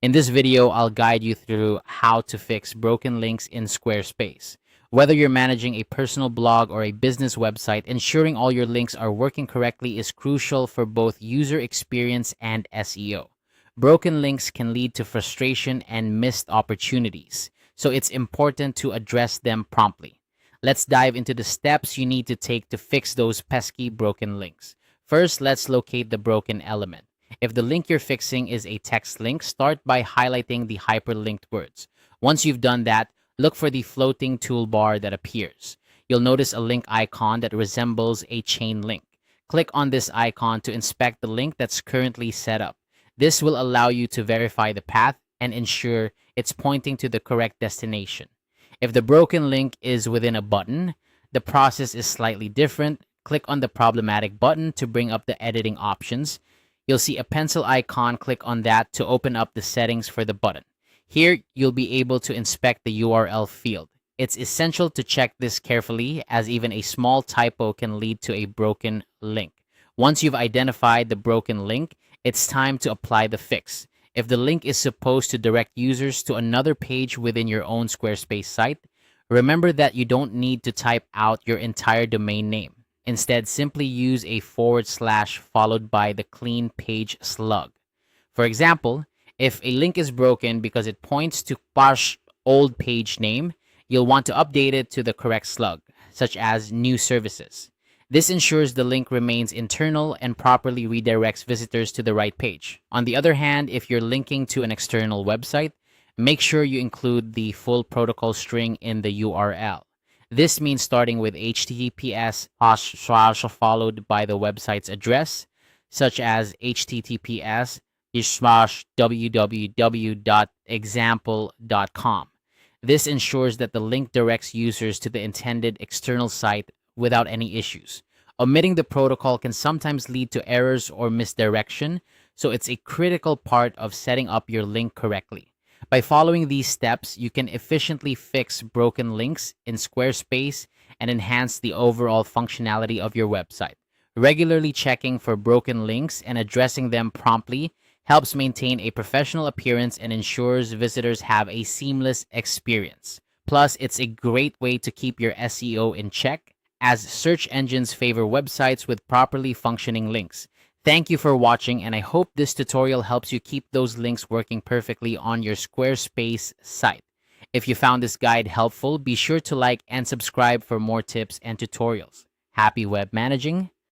In this video, I'll guide you through how to fix broken links in Squarespace. Whether you're managing a personal blog or a business website, ensuring all your links are working correctly is crucial for both user experience and SEO. Broken links can lead to frustration and missed opportunities, so it's important to address them promptly. Let's dive into the steps you need to take to fix those pesky broken links. First, let's locate the broken element. If the link you're fixing is a text link, start by highlighting the hyperlinked words. Once you've done that, look for the floating toolbar that appears. You'll notice a link icon that resembles a chain link. Click on this icon to inspect the link that's currently set up. This will allow you to verify the path and ensure it's pointing to the correct destination. If the broken link is within a button, the process is slightly different. Click on the problematic button to bring up the editing options. You'll see a pencil icon. Click on that to open up the settings for the button. Here, you'll be able to inspect the URL field. It's essential to check this carefully, as even a small typo can lead to a broken link. Once you've identified the broken link, it's time to apply the fix. If the link is supposed to direct users to another page within your own Squarespace site, remember that you don't need to type out your entire domain name. Instead, simply use a / followed by the clean page slug. For example, if a link is broken because it points to Parsh's old page name, you'll want to update it to the correct slug, such as new services. This ensures the link remains internal and properly redirects visitors to the right page. On the other hand, if you're linking to an external website, make sure you include the full protocol string in the URL. This means starting with HTTPS / followed by the website's address, such as HTTPS www.example.com. This ensures that the link directs users to the intended external site without any issues. Omitting the protocol can sometimes lead to errors or misdirection, so it's a critical part of setting up your link correctly. By following these steps, you can efficiently fix broken links in Squarespace and enhance the overall functionality of your website. Regularly checking for broken links and addressing them promptly helps maintain a professional appearance and ensures visitors have a seamless experience. Plus, it's a great way to keep your SEO in check, as search engines favor websites with properly functioning links. Thank you for watching, and I hope this tutorial helps you keep those links working perfectly on your Squarespace site. If you found this guide helpful, be sure to like and subscribe for more tips and tutorials. Happy web managing!